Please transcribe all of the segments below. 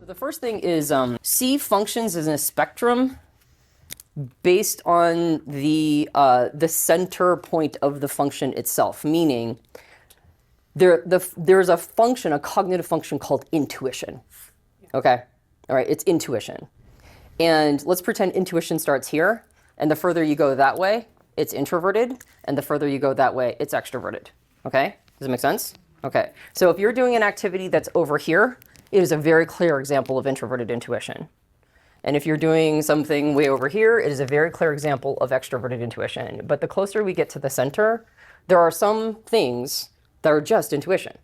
The first thing is C functions as a spectrum based on the center point of the function itself, meaning there's a function, a cognitive function called intuition. Okay, all right, it's intuition. And let's pretend intuition starts here, and the further you go that way, it's introverted, and the further you go that way, it's extroverted. Okay, does it make sense? Okay, so if you're doing an activity that's over here, it is a very clear example of introverted intuition. And if you're doing something way over here, it is a very clear example of extroverted intuition. But the closer we get to the center, there are some things that are just intuition.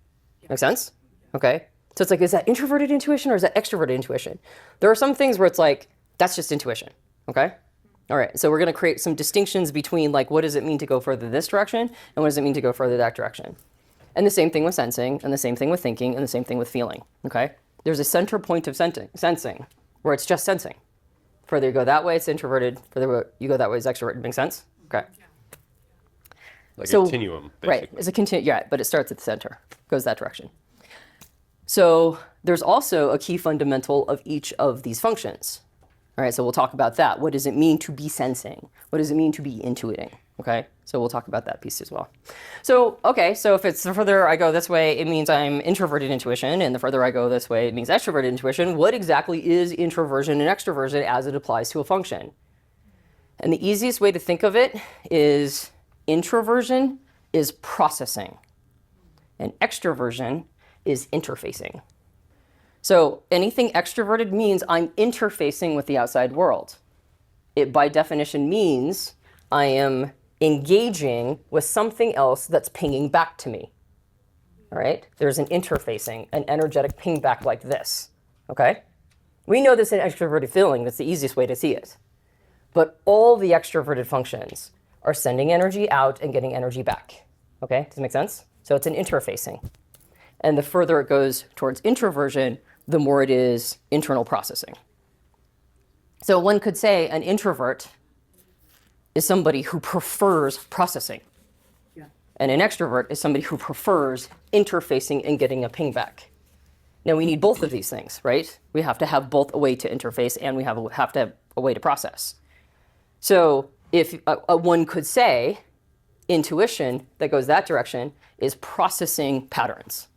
Make sense? Okay. So it's like, is that introverted intuition or is that extroverted intuition? There are some things where it's like, that's just intuition. Okay. All right. So we're going to create some distinctions between like, what does it mean to go further this direction? And what does it mean to go further that direction? And the same thing with sensing, and the same thing with thinking, and the same thing with feeling. Okay. There's a center point of sensing where it's just sensing. Further you go that way, it's introverted. Further you go that way, it's extroverted. Make sense? Okay. Like a continuum, basically. Right. It's a continuum. Yeah, but it starts at the center, goes that direction. So there's also a key fundamental of each of these functions. All right, so we'll talk about that. What does it mean to be sensing? What does it mean to be intuiting? Okay, so we'll talk about that piece as well. So, okay, so if it's the further I go this way, it means I'm introverted intuition, and the further I go this way, it means extroverted intuition. What exactly is introversion and extroversion as it applies to a function? And the easiest way to think of it is introversion is processing, and extroversion is interfacing. So anything extroverted means I'm interfacing with the outside world. It, by definition, means I am engaging with something else that's pinging back to me. All right? There's an interfacing, an energetic ping back like this. Okay? We know this in extroverted feeling. That's the easiest way to see it. But all the extroverted functions are sending energy out and getting energy back. Okay? Does it make sense? So it's an interfacing. And the further it goes towards introversion, the more it is internal processing. So one could say an introvert is somebody who prefers processing. Yeah. And an extrovert is somebody who prefers interfacing and getting a ping back. Now we need both of these things, right? We have to have both a way to interface and we have to have a way to process. So if one could say intuition that goes that direction is processing patterns.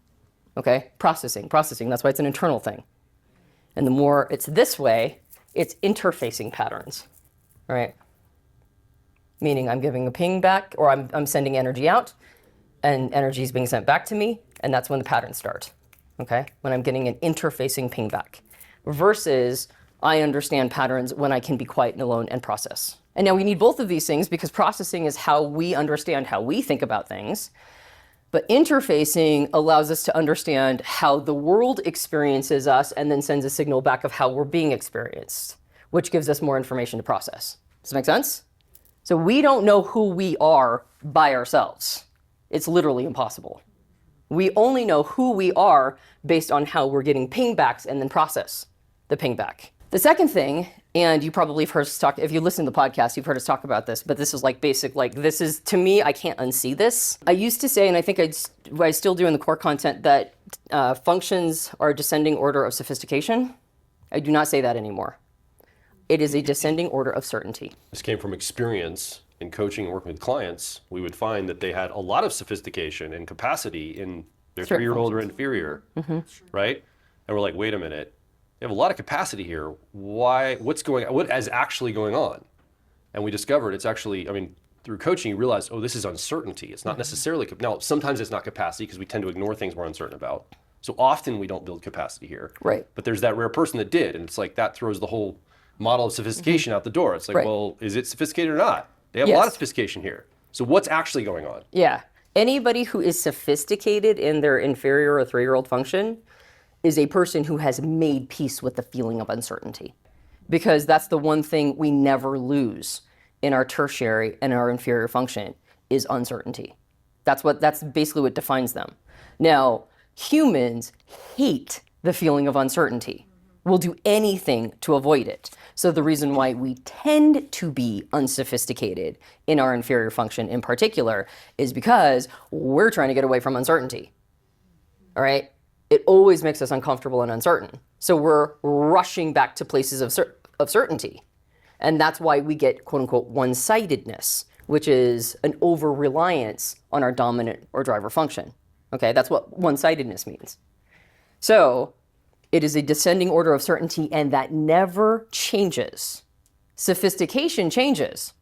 Okay, processing, that's why it's an internal thing. And the more it's this way, it's interfacing patterns, right? Meaning I'm giving a ping back, or I'm sending energy out, and energy is being sent back to me, and that's when the patterns start, okay? When I'm getting an interfacing ping back, versus I understand patterns when I can be quiet and alone and process. And now we need both of these things because processing is how we understand how we think about things. But interfacing allows us to understand how the world experiences us and then sends a signal back of how we're being experienced, which gives us more information to process. Does that make sense? So we don't know who we are by ourselves. It's literally impossible. We only know who we are based on how we're getting pingbacks and then process the pingback. The second thing, and you probably have heard us talk, if you listen to the podcast, you've heard us talk about this, but this is like basic, like this is, to me, I can't unsee this. I used to say, and I think I still do in the core content, that functions are a descending order of sophistication. I do not say that anymore. It is a descending order of certainty. This came from experience in coaching and working with clients. We would find that they had a lot of sophistication and capacity in their 3-year-old or inferior, right? And we're like, wait a minute. You have a lot of capacity here. Why? What's going on? What is actually going on? And we discovered it's actually, I mean, through coaching, you realize, oh, this is uncertainty. It's not necessarily, now, sometimes it's not capacity because we tend to ignore things we're uncertain about. So often we don't build capacity here. Right. But there's that rare person that did. And it's like that throws the whole model of sophistication out the door. It's like, well, is it sophisticated or not? They have a lot of sophistication here. So what's actually going on? Yeah. Anybody who is sophisticated in their inferior or 3-year-old function is a person who has made peace with the feeling of uncertainty. Because that's the one thing we never lose in our tertiary and our inferior function is uncertainty. That's basically what defines them. Now, humans hate the feeling of uncertainty. We'll do anything to avoid it. So the reason why we tend to be unsophisticated in our inferior function in particular is because we're trying to get away from uncertainty. All right? It always makes us uncomfortable and uncertain. So we're rushing back to places of certainty. And that's why we get quote unquote one-sidedness, which is an over-reliance on our dominant or driver function. Okay, that's what one-sidedness means. So it is a descending order of certainty, and that never changes. Sophistication changes.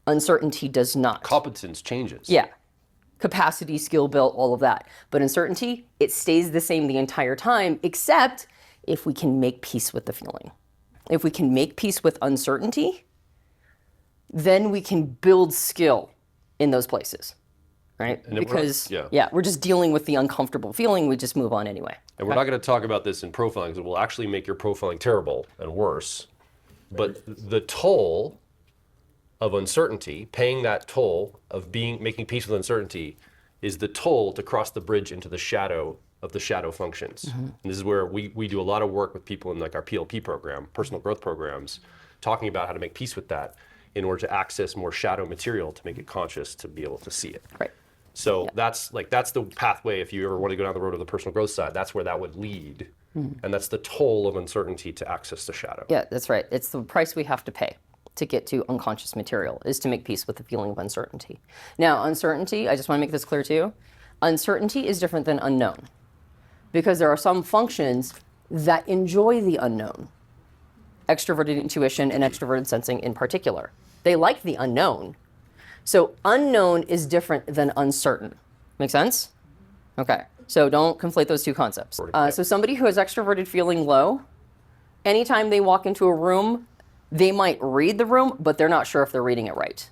Uncertainty does not. Competence changes. Yeah. Capacity, skill built, all of that. But uncertainty, it stays the same the entire time, except if we can make peace with the feeling. If we can make peace with uncertainty, then we can build skill in those places, right? And because, we're just dealing with the uncomfortable feeling. We just move on anyway. And we're not going to talk about this in profiling because it will actually make your profiling terrible and worse. But the toll of uncertainty, paying that toll of making peace with uncertainty, is the toll to cross the bridge into the shadow of the shadow functions. And this is where we do a lot of work with people in like our PLP program, personal growth programs, talking about how to make peace with that in order to access more shadow material to make it conscious to be able to see it. Right. So that's the pathway. If you ever want to go down the road of the personal growth side, that's where that would lead. And that's the toll of uncertainty to access the shadow. Yeah, that's right. It's the price we have to pay to get to unconscious material, is to make peace with the feeling of uncertainty. Now, uncertainty, I just want to make this clear to you, uncertainty is different than unknown, because there are some functions that enjoy the unknown. Extroverted intuition and extroverted sensing in particular. They like the unknown. So unknown is different than uncertain. Make sense? Okay, so don't conflate those two concepts. So somebody who has extroverted feeling low, anytime they walk into a room, they might read the room, but they're not sure if they're reading it right.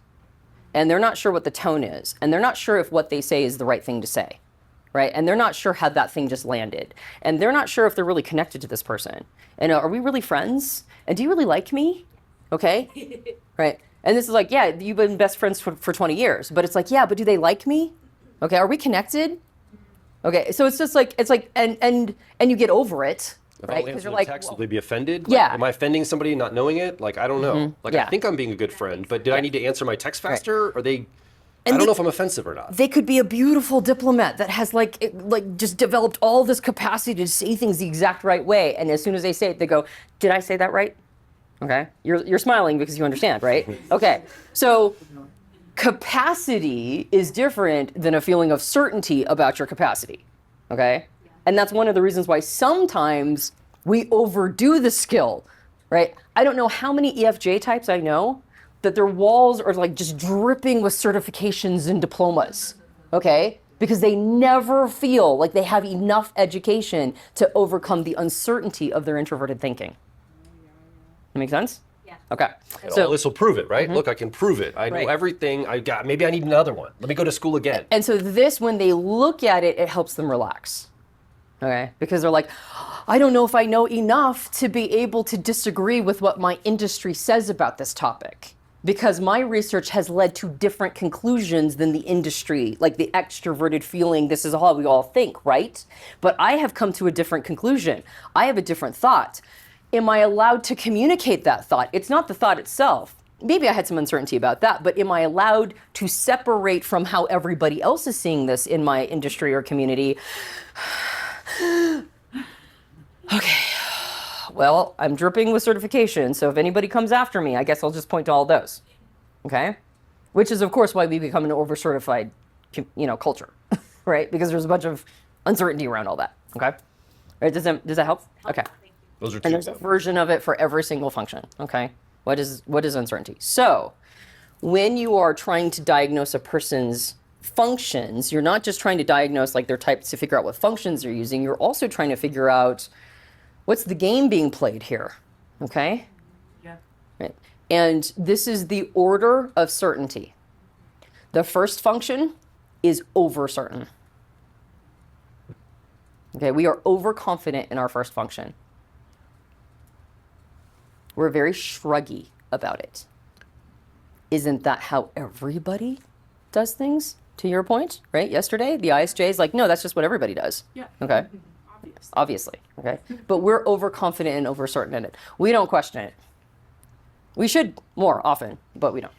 And they're not sure what the tone is. And they're not sure if what they say is the right thing to say. Right? And they're not sure how that thing just landed. And they're not sure if they're really connected to this person. And are we really friends? And do you really like me? Okay? Right? And this is like, yeah, you've been best friends for 20 years. But it's like, yeah, but do they like me? Okay, are we connected? Okay, so it's just like, and you get over it. If right? I'll answer you're the like, text, will they be offended? Yeah. Like, am I offending somebody not knowing it? Like, I don't know. Like, I think I'm being a good friend, but did I need to answer my text faster? Or I don't know if I'm offensive or not. They could be a beautiful diplomat that has just developed all this capacity to say things the exact right way. And as soon as they say it, they go, did I say that right? Okay. You're smiling because you understand, right? Okay. So capacity is different than a feeling of certainty about your capacity. Okay. And that's one of the reasons why sometimes we overdo the skill, right? I don't know how many EFJ types I know that their walls are like just dripping with certifications and diplomas, okay? Because they never feel like they have enough education to overcome the uncertainty of their introverted thinking. That make sense? Yeah. Okay. So this will prove it, right? Look, I can prove it. I know everything. Maybe I need another one. Let me go to school again. And so this, when they look at it, it helps them relax. Okay, because they're like, I don't know if I know enough to be able to disagree with what my industry says about this topic, because my research has led to different conclusions than the industry, like the extroverted feeling, this is how we all think, right? But I have come to a different conclusion. I have a different thought. Am I allowed to communicate that thought? It's not the thought itself. Maybe I had some uncertainty about that, but am I allowed to separate from how everybody else is seeing this in my industry or community? Okay, well, I'm dripping with certification, so if anybody comes after me, I guess I'll just point to all those, okay? Which is, of course, why we become an over-certified, culture, right? Because there's a bunch of uncertainty around all that, okay? Right, does that help? Okay. Those are two. And there's a version of it for every single function, okay? What is uncertainty? So, when you are trying to diagnose a person's functions, you're not just trying to diagnose like their types to figure out what functions they're using, you're also trying to figure out what's the game being played here, okay? Yeah. Right. And this is the order of certainty. The first function is over certain. Okay, we are overconfident in our first function. We're very shruggy about it. Isn't that how everybody does things? To your point, right? Yesterday, the ISJ is like, no, that's just what everybody does. Yeah. Okay. Obviously. Okay. But we're overconfident and overcertain in it. We don't question it. We should more often, but we don't.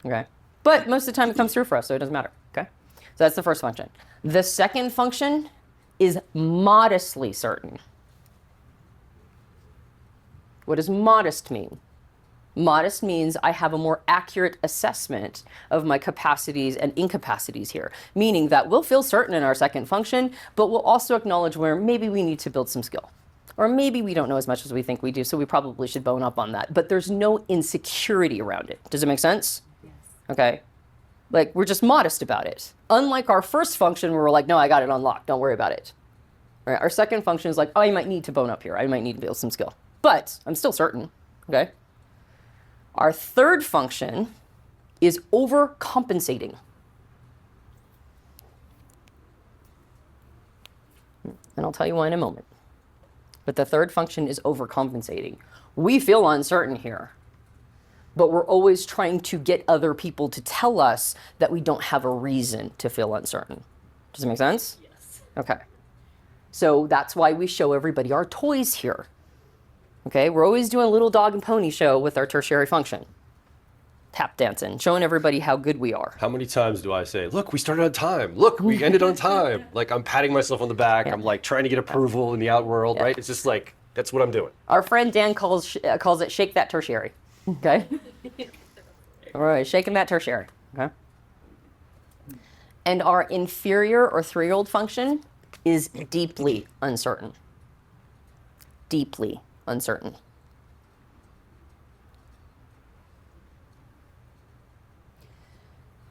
Okay. But most of the time it comes through for us, so it doesn't matter. Okay. So that's the first function. The second function is modestly certain. What does modest mean? Modest means I have a more accurate assessment of my capacities and incapacities here, meaning that we'll feel certain in our second function, but we'll also acknowledge where maybe we need to build some skill. Or maybe we don't know as much as we think we do, so we probably should bone up on that. But there's no insecurity around it. Does it make sense? Yes. Okay. Like, we're just modest about it. Unlike our first function where we're like, no, I got it unlocked, don't worry about it. All right, our second function is like, oh, I might need to bone up here. I might need to build some skill. But I'm still certain, okay? Our third function is overcompensating. And I'll tell you why in a moment. But the third function is overcompensating. We feel uncertain here, but we're always trying to get other people to tell us that we don't have a reason to feel uncertain. Does it make sense? Yes. Okay. So that's why we show everybody our toys here. Okay, we're always doing a little dog and pony show with our tertiary function. Tap dancing, showing everybody how good we are. How many times do I say, look, we started on time. Look, we ended on time. Like, I'm patting myself on the back. I'm like trying to get approval in the out world, right? It's just like, that's what I'm doing. Our friend Dan calls it shake that tertiary. Okay? All right, shaking that tertiary. Okay? And our inferior or 3-year-old function is deeply uncertain. Deeply uncertain.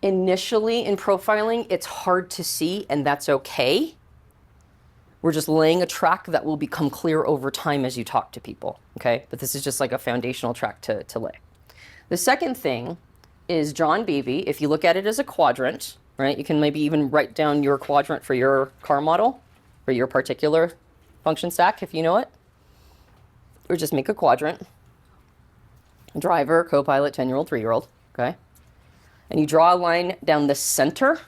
Initially in profiling, it's hard to see, and that's okay. We're just laying a track that will become clear over time as you talk to people, okay? But this is just like a foundational track to lay. The second thing is John Beebe. If you look at it as a quadrant, right? You can maybe even write down your quadrant for your car model, for your particular function stack, if you know it. Or just make a quadrant. Driver, co-pilot, 10-year-old, 3-year-old, okay? And you draw a line down the center.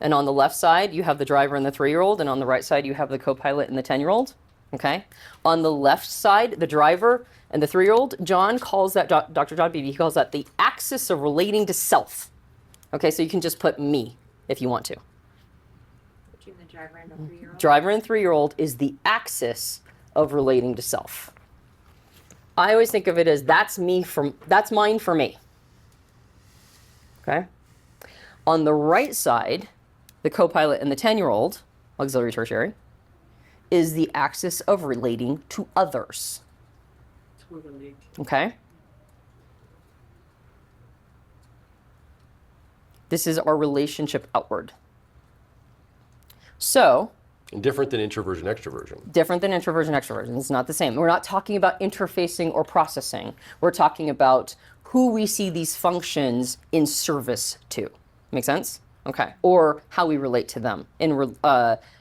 And on the left side, you have the driver and the 3-year-old. And on the right side, you have the co-pilot and the 10-year-old, okay? On the left side, the driver and the 3-year-old, John calls that, Dr. John Beebe, he calls that the axis of relating to self. Okay, so you can just put me if you want to. Between the driver and the 3-year-old? Driver and 3-year-old is the axis of relating to self. I always think of it as that's mine for me. Okay? On the right side, the co-pilot and the 10-year-old, auxiliary tertiary, is the axis of relating to others. Totally. Okay? This is our relationship outward. So, And different than introversion, extroversion. different than introversion, extroversion. It's not the same. We're not talking about interfacing or processing. We're talking about who we see these functions in service to. Make sense? Okay. Or how we relate to them in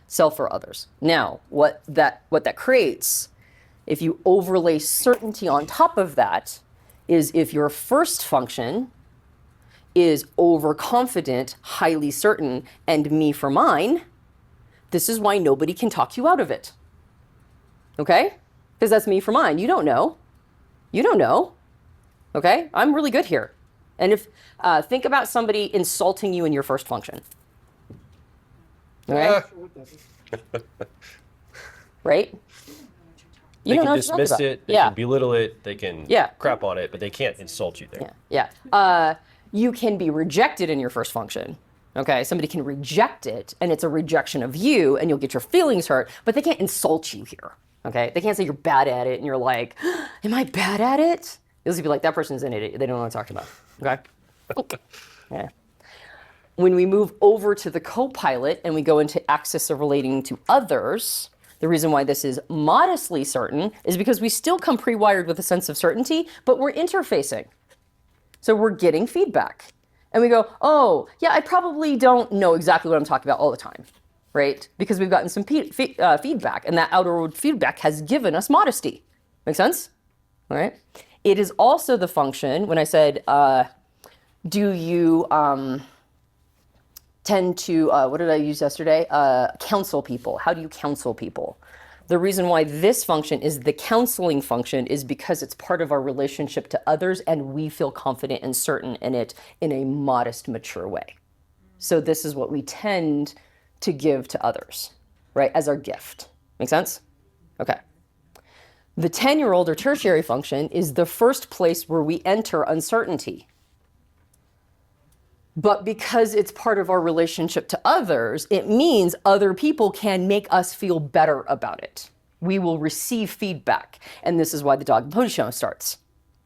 self or others. Now, what that creates, if you overlay certainty on top of that, is if your first function is overconfident, highly certain, and me for mine, this is why nobody can talk you out of it. Okay? Because that's me for mine. You don't know. You don't know. Okay? I'm really good here. And if think about somebody insulting you in your first function. Okay? Right? They don't know can what you're talking dismiss about. it, they Yeah. can belittle it, they can Yeah. crap on it, but they can't insult you there. Yeah. You can be rejected in your first function. Okay, somebody can reject it, and it's a rejection of you, and you'll get your feelings hurt, but they can't insult you here. Okay, they can't say you're bad at it, and you're like, am I bad at it? You'll just be like, that person's an idiot. They don't know what to talk about. Okay? Yeah. When we move over to the co-pilot and we go into axis of relating to others, the reason why this is modestly certain is because we still come pre-wired with a sense of certainty, but we're interfacing. So we're getting feedback. And we go, oh, yeah, I probably don't know exactly what I'm talking about all the time, right? Because we've gotten some feedback, and that outer feedback has given us modesty. Make sense? All right. It is also the function, when I said, do you tend to, what did I use yesterday? Counsel people. How do you counsel people? The reason why this function is the counseling function is because it's part of our relationship to others, and we feel confident and certain in it in a modest, mature way. So this is what we tend to give to others, right, as our gift. Make sense? Okay. The 10-year-old or tertiary function is the first place where we enter uncertainty. But because it's part of our relationship to others, it means other people can make us feel better about it. We will receive feedback. And this is why the dog and pony show starts,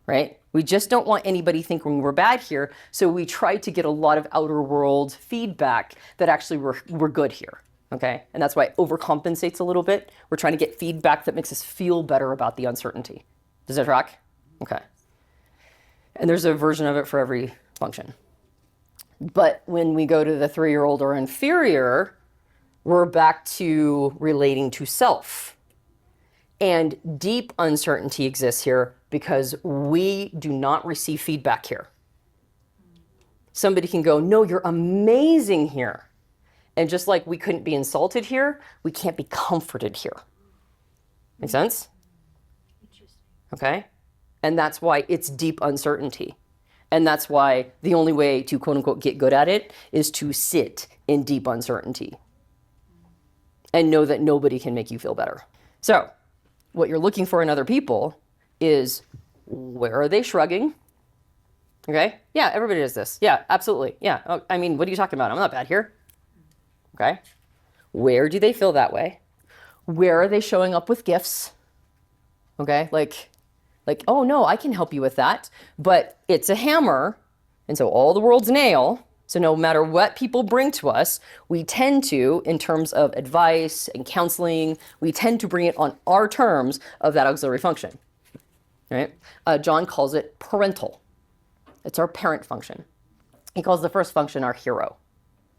right? We just don't want anybody thinking we're bad here. So we try to get a lot of outer world feedback that actually we're good here, okay? And that's why it overcompensates a little bit. We're trying to get feedback that makes us feel better about the uncertainty. Does that track? Okay. And there's a version of it for every function. But when we go to the 3-year-old or inferior, we're back to relating to self. And deep uncertainty exists here because we do not receive feedback here. Somebody can go, no, you're amazing here. And just like we couldn't be insulted here, we can't be comforted here. Make sense? Okay? And that's why it's deep uncertainty. And that's why the only way to, quote unquote, get good at it is to sit in deep uncertainty and know that nobody can make you feel better. So what you're looking for in other people is, where are they shrugging? Okay. Yeah, everybody does this. Yeah, absolutely. Yeah. Oh, I mean, what are you talking about? I'm not bad here. Okay. Where do they feel that way? Where are they showing up with gifts? Okay. Like, oh no, I can help you with that, but it's a hammer. And so all the world's nail. So no matter what people bring to us, we tend to, in terms of advice and counseling, we tend to bring it on our terms of that auxiliary function, right? John calls it parental. It's our parent function. He calls the first function our hero,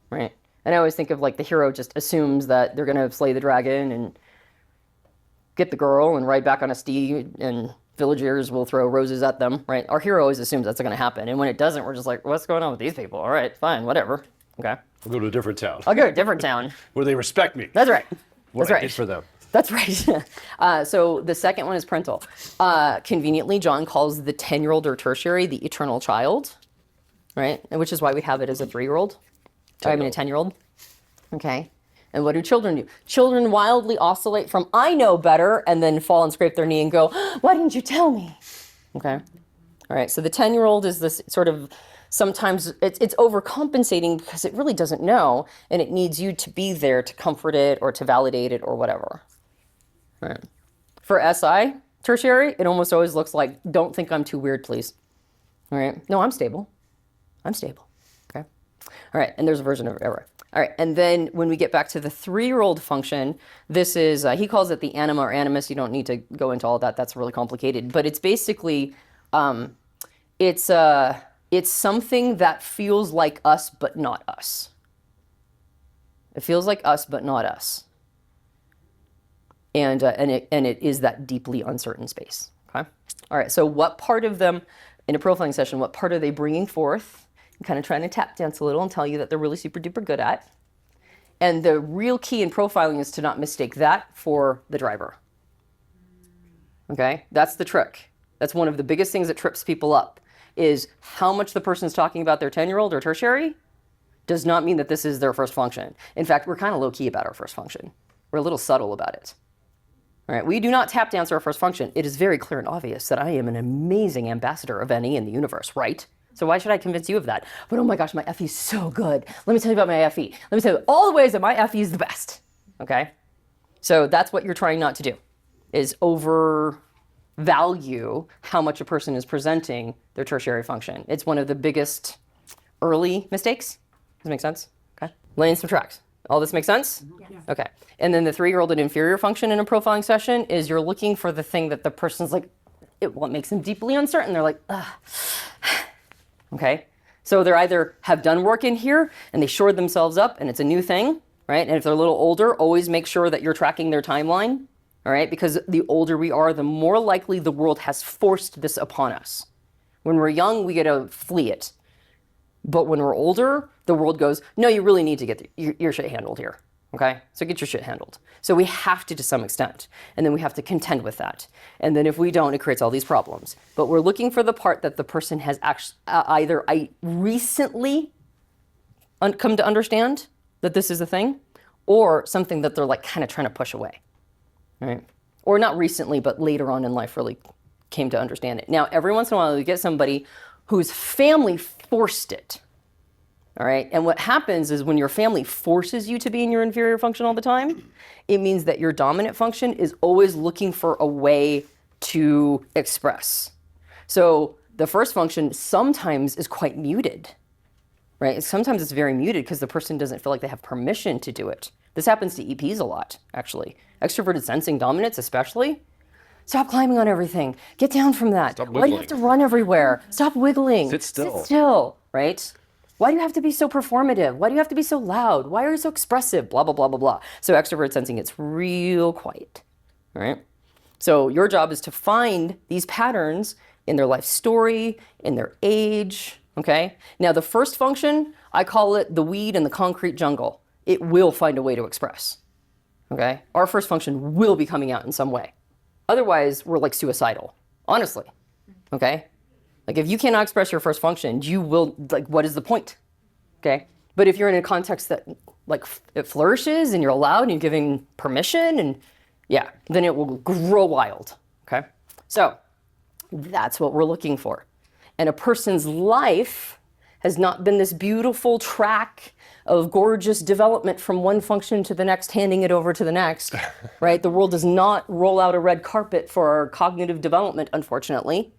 right? And I always think of like the hero just assumes that they're going to slay the dragon and get the girl and ride back on a steed and villagers will throw roses at them, right? Our hero always assumes that's going to happen. And when it doesn't, we're just like, what's going on with these people? All right, fine, whatever. Okay. I'll go to a different town. I'll go to a different town. Where they respect me. That's right. What That's I right. did for them. That's right. So the second one is parental. Conveniently, John calls the 10-year-old or tertiary the eternal child, right? And which is why we have it as a 3-year-old. I mean, a 10-year-old. Okay. And what do children do? Children wildly oscillate from I know better and then fall and scrape their knee and go, why didn't you tell me? Okay. All right. So the 10-year-old is this sort of, sometimes it's overcompensating because it really doesn't know and it needs you to be there to comfort it or to validate it or whatever. All right. For SI, tertiary, it almost always looks like, don't think I'm too weird, please. All right. No, I'm stable. I'm stable. Okay. All right. And there's a version of error. All right, and then when we get back to the 3-year-old function, this is, he calls it the anima or animus. You don't need to go into all that. That's really complicated. But it's basically, it's something that feels like us but not us. It feels like us but not us. And it is that deeply uncertain space. Okay. All right, so what part of them, in a profiling session, what part are they bringing forth? Kind of trying to tap dance a little and tell you that they're really super duper good at. And the real key in profiling is to not mistake that for the driver. Okay, that's the trick. That's one of the biggest things that trips people up, is how much the person's talking about their 10-year-old or tertiary does not mean that this is their first function. In fact, we're kind of low key about our first function. We're a little subtle about it. All right, we do not tap dance our first function. It is very clear and obvious that I am an amazing ambassador of any in the universe, right? So why should I convince you of that? But oh my gosh, my FE is so good. Let me tell you about my FE. Let me tell you all the ways that my FE is the best. Okay? So that's what you're trying not to do, is overvalue how much a person is presenting their tertiary function. It's one of the biggest early mistakes. Does that make sense? Okay. Laying some tracks. All this makes sense? Yes. Okay. And then the 3-year-old and inferior function in a profiling session is you're looking for the thing that the person's like, what makes them deeply uncertain. They're like, ugh. Okay, so they either have done work in here and they shored themselves up and it's a new thing, right? And if they're a little older, always make sure that you're tracking their timeline, all right? Because the older we are, the more likely the world has forced this upon us. When we're young, we get to flee it. But when we're older, the world goes, no, you really need to get your shit handled here, okay? So get your shit handled. So we have to some extent, and then we have to contend with that. And then if we don't, it creates all these problems. But we're looking for the part that the person has actually either recently come to understand that this is a thing, or something that they're like kind of trying to push away, right? or not recently, but later on in life really came to understand it. Now, every once in a while, you get somebody whose family forced it. All right. And what happens is when your family forces you to be in your inferior function all the time, it means that your dominant function is always looking for a way to express. So the first function sometimes is quite muted, right? Sometimes it's very muted because the person doesn't feel like they have permission to do it. This happens to EPs a lot, actually. Extroverted sensing dominants especially. Stop climbing on everything. Get down from that. Stop Why do you have to run everywhere? Stop wiggling. Sit still. Sit still, right? Why do you have to be so performative? Why do you have to be so loud? Why are you so expressive? Blah, blah, blah, blah, blah. So extrovert sensing gets real quiet, all right? So your job is to find these patterns in their life story, in their age, okay? Now the first function, I call it the weed in the concrete jungle. It will find a way to express, okay? Our first function will be coming out in some way. Otherwise, we're like suicidal, honestly, okay? Like if you cannot express your first function, you will, like, what is the point? Okay. But if you're in a context that like it flourishes and you're allowed and you're giving permission and yeah, then it will grow wild. Okay. So that's what we're looking for. And a person's life has not been this beautiful track of gorgeous development from one function to the next, handing it over to the next, right? The world does not roll out a red carpet for our cognitive development, unfortunately.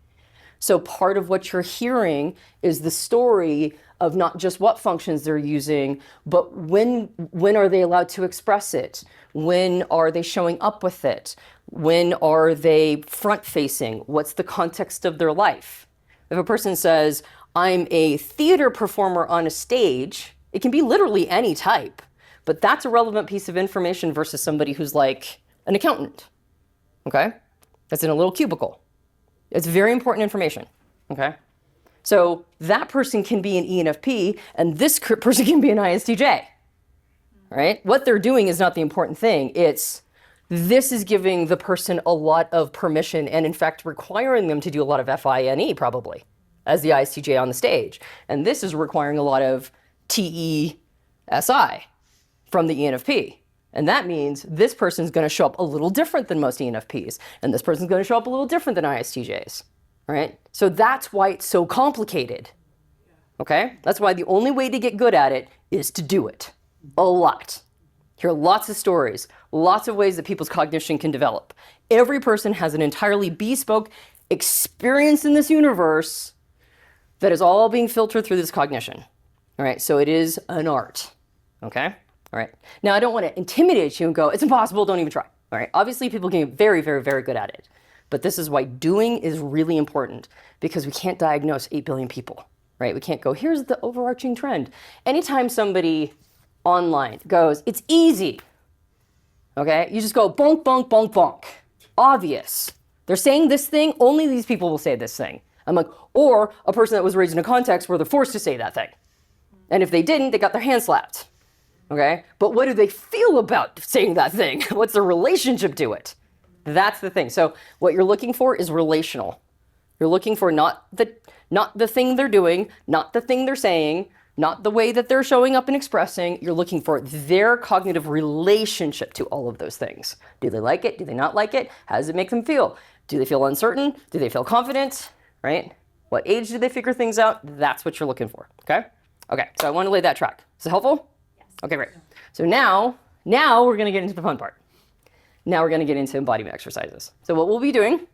So part of what you're hearing is the story of not just what functions they're using, but when are they allowed to express it? When are they showing up with it? When are they front-facing? What's the context of their life? If a person says, I'm a theater performer on a stage, it can be literally any type, but that's a relevant piece of information versus somebody who's like an accountant, okay? That's in a little cubicle. It's very important information, okay? So that person can be an ENFP, and this person can be an ISTJ, right? What they're doing is not the important thing. This is giving the person a lot of permission and, in fact, requiring them to do a lot of FINE, probably, as the ISTJ on the stage. And this is requiring a lot of TESI from the ENFP. And that means this person's going to show up a little different than most ENFPs, and this person's going to show up a little different than ISTJs, right? So that's why it's so complicated, okay? That's why the only way to get good at it is to do it a lot. Hear lots of stories, lots of ways that people's cognition can develop. Every person has an entirely bespoke experience in this universe that is all being filtered through this cognition, all right? So it is an art, okay? All right. Now, I don't want to intimidate you and go, it's impossible, don't even try. All right. Obviously, people can get very, very, very good at it. But this is why doing is really important, because we can't diagnose 8 billion people, right? We can't go, here's the overarching trend. Anytime somebody online goes, it's easy, okay? You just go, bonk, bonk, bonk, bonk. Obvious. They're saying this thing, only these people will say this thing. I'm like, or a person that was raised in a context where they're forced to say that thing. And if they didn't, they got their hand slapped. Okay, but what do they feel about saying that thing? What's their relationship to it? That's the thing. So what you're looking for is relational. You're looking for not the thing they're doing, not the thing they're saying, not the way that they're showing up and expressing. You're looking for their cognitive relationship to all of those things. Do they like it? Do they not like it? How does it make them feel? Do they feel uncertain? Do they feel confident? Right? What age do they figure things out? That's what you're looking for. Okay? Okay, so I want to lay that track. Is it helpful? Okay, great. So now we're going to get into the fun part. Now we're going to get into embodiment exercises. So what we'll be doing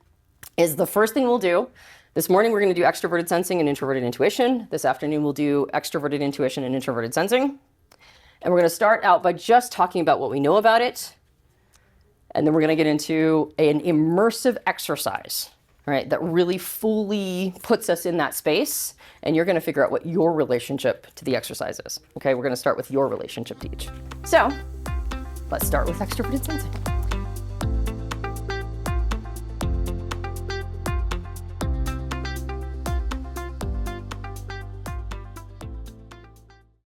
is the first thing we'll do, this morning we're going to do extroverted sensing and introverted intuition. This afternoon we'll do extroverted intuition and introverted sensing. And we're going to start out by just talking about what we know about it. And then we're going to get into an immersive exercise, right, that really fully puts us in that space. And you're going to figure out what your relationship to the exercise is. Okay, we're going to start with your relationship to each. So let's start with extroverted sensing.